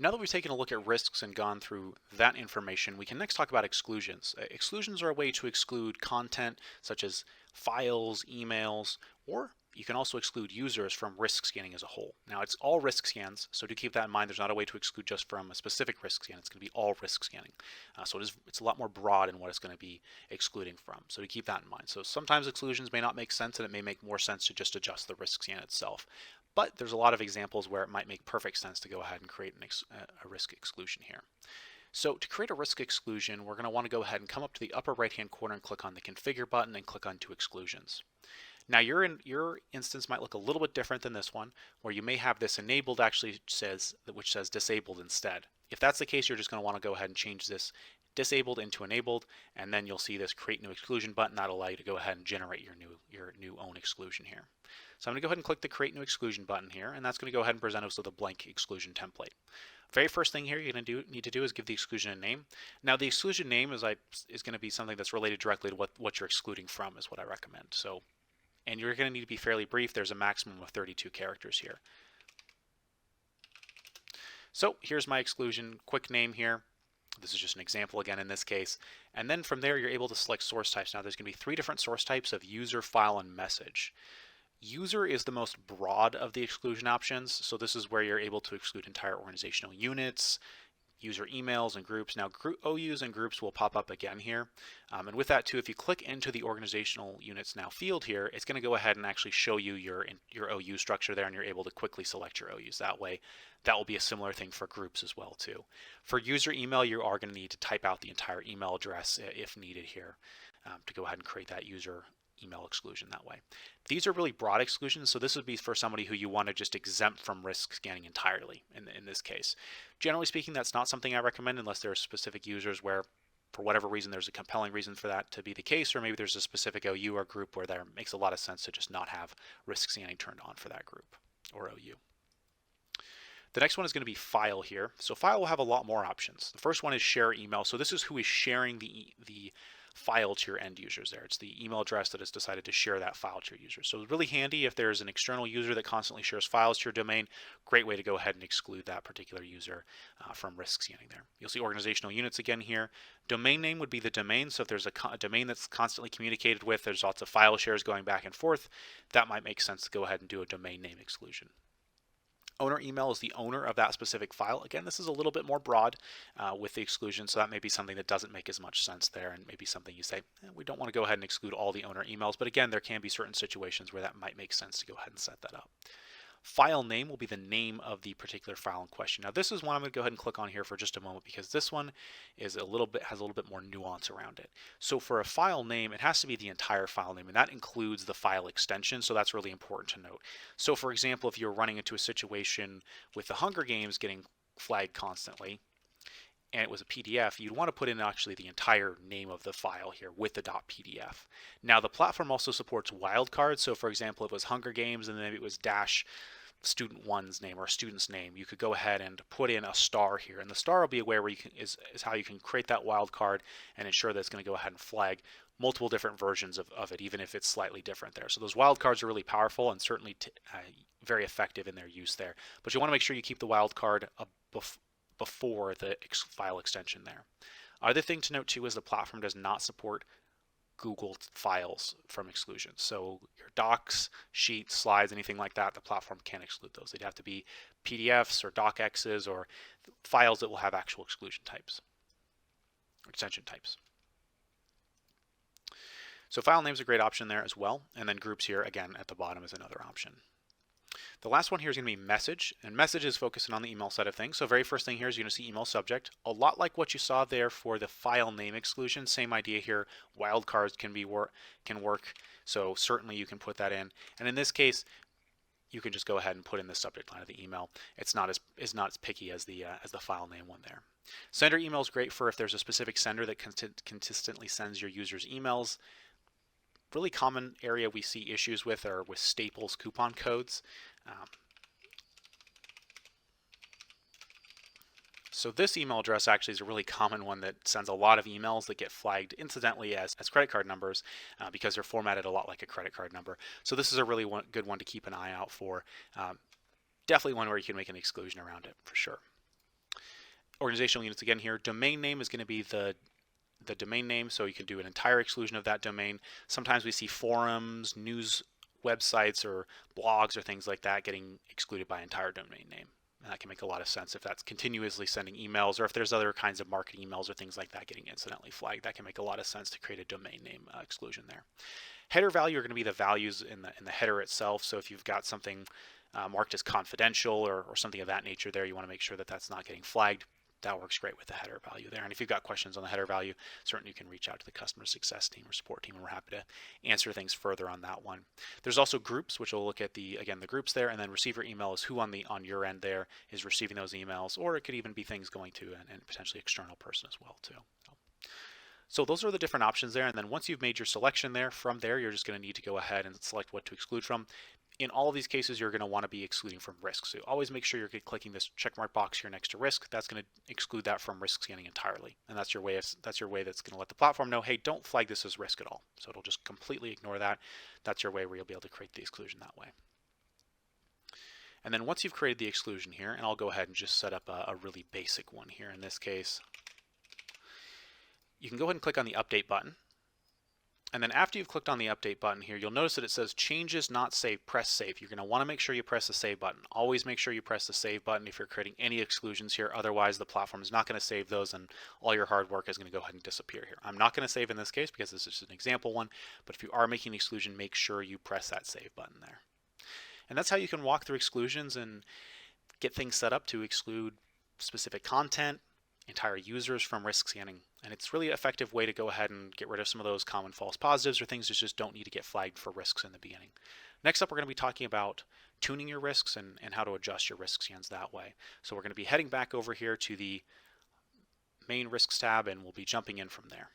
Now that we've taken a look at risks and gone through that information, we can next talk about exclusions. Exclusions are a way to exclude content such as files, emails, or you can also exclude users from risk scanning as a whole. Now it's all risk scans, so do keep that in mind. There's not a way to exclude just from a specific risk scan. It's going to be all risk scanning. So it's a lot more broad in what it's going to be excluding from. So to keep that in mind. So sometimes exclusions may not make sense, and it may make more sense to just adjust the risk scan itself. But there's a lot of examples where it might make perfect sense to go ahead and create a risk exclusion here. So to create a risk exclusion, we're going to want to go ahead and come up to the upper right hand corner and click on the configure button and click on to exclusions. Now your instance might look a little bit different than this one, where you may have this enabled which says disabled instead. If that's the case, you're just going to want to go ahead and change this disabled into enabled, and then you'll see this create new exclusion button that'll allow you to go ahead and generate your new own exclusion here. So I'm going to go ahead and click the create new exclusion button here, and that's going to go ahead and present us with a blank exclusion template. Very first thing here you're going to need to do is give the exclusion a name. Now the exclusion name is going to be something that's related directly to what you're excluding from, is what I recommend. So, and you're going to need to be fairly brief. There's a maximum of 32 characters here. So here's my exclusion, quick name here. This is just an example again in this case. And then from there, you're able to select source types. Now there's going to be 3 different source types of user, file, and message. User is the most broad of the exclusion options. So this is where you're able to exclude entire organizational units, user emails and groups. Now OUs and groups will pop up again here. And with that too, if you click into the organizational units now field here, it's going to go ahead and actually show you your OU structure there, and you're able to quickly select your OUs that way. That will be a similar thing for groups as well too. For user email, you are going to need to type out the entire email address if needed here to go ahead and create that user email exclusion that way. These are really broad exclusions, so this would be for somebody who you want to just exempt from risk scanning entirely in this case. Generally speaking, that's not something I recommend unless there are specific users where for whatever reason there's a compelling reason for that to be the case, or maybe there's a specific OU or group where there makes a lot of sense to just not have risk scanning turned on for that group or OU. The next one is going to be file here. So file will have a lot more options. The first one is share email. So this is who is sharing the file to your end users there. It's the email address that has decided to share that file to your users. So it's really handy if there's an external user that constantly shares files to your domain. Great way to go ahead and exclude that particular user from risk scanning there. You'll see organizational units again here. Domain name would be the domain. So if there's a domain that's constantly communicated with, there's lots of file shares going back and forth, that might make sense to go ahead and do a domain name exclusion. Owner email is the owner of that specific file. Again, this is a little bit more broad with the exclusion, so that may be something that doesn't make as much sense there, and maybe something you say, we don't want to go ahead and exclude all the owner emails, but again, there can be certain situations where that might make sense to go ahead and set that up. File name will be the name of the particular file in question. Now this is one I'm going to go ahead and click on here for just a moment, because this one is has a little bit more nuance around it. So for a file name, it has to be the entire file name, and that includes the file extension, so that's really important to note. So for example, if you're running into a situation with the Hunger Games getting flagged constantly, and it was a PDF, you'd want to put in actually the entire name of the file here with the .pdf. Now the platform also supports wildcards, so for example, if it was Hunger Games and then it was dash student one's name or student's name, you could go ahead and put in a star here, and the star will be a way where is how you can create that wildcard and ensure that it's going to go ahead and flag multiple different versions of it, even if it's slightly different there. So those wildcards are really powerful and certainly very effective in their use there, but you want to make sure you keep the wildcard before the file extension there. Other thing to note too is the platform does not support Google files from exclusions. So your docs, sheets, slides, anything like that, the platform can't exclude those. They'd have to be PDFs or docx's or files that will have actual exclusion types, extension types. So file name's a great option there as well. And then groups here, again, at the bottom is another option. The last one here is going to be message, and message is focusing on the email side of things. So very first thing here is you're going to see email subject. A lot like what you saw there for the file name exclusion, same idea here. Wildcards can work, so certainly you can put that in. And in this case, you can just go ahead and put in the subject line of the email. It's not as picky as the file name one there. Sender email is great for if there's a specific sender that consistently sends your users emails. Really common area we see issues with are with Staples coupon codes. So this email address actually is a really common one that sends a lot of emails that get flagged incidentally as credit card numbers because they're formatted a lot like a credit card number. So this is a really good one to keep an eye out for. Definitely one where you can make an exclusion around it for sure. organizational units again here. Domain name is going to be the domain name, so you can do an entire exclusion of that domain. Sometimes we see forums, news websites, or blogs or things like that getting excluded by entire domain name. And that can make a lot of sense if that's continuously sending emails, or if there's other kinds of marketing emails or things like that getting incidentally flagged. That can make a lot of sense to create a domain name exclusion there. Header value are going to be the values in the header itself. So if you've got something marked as confidential or something of that nature there, you want to make sure that that's not getting flagged. That works great with the header value there. And if you've got questions on the header value, certainly you can reach out to the customer success team or support team, and we're happy to answer things further on that one. There's also groups, which will look at the groups there, and then receiver email is who on your end there is receiving those emails, or it could even be things going to and potentially external person as well too. So those are the different options there, and then once you've made your selection there, from there you're just going to need to go ahead and select what to exclude from. In all of these cases, you're going to want to be excluding from risk. So always make sure you're clicking this checkmark box here next to risk. That's going to exclude that from risk scanning entirely. And that's your way that's going to let the platform know, hey, don't flag this as risk at all. So it'll just completely ignore that. That's your way where you'll be able to create the exclusion that way. And then once you've created the exclusion here, and I'll go ahead and just set up a really basic one here in this case, you can go ahead and click on the update button. And then after you've clicked on the update button here, you'll notice that it says changes not saved, press save. You're going to want to make sure you press the save button. Always make sure you press the save button if you're creating any exclusions here. Otherwise, the platform is not going to save those, and all your hard work is going to go ahead and disappear here. I'm not going to save in this case because this is just an example one, but if you are making an exclusion, make sure you press that save button there. And that's how you can walk through exclusions and get things set up to exclude specific content, entire users from risk scanning. And it's really an effective way to go ahead and get rid of some of those common false positives or things that just don't need to get flagged for risks in the beginning. Next up, we're going to be talking about tuning your risks and how to adjust your risk scans that way. So we're going to be heading back over here to the main risks tab, and we'll be jumping in from there.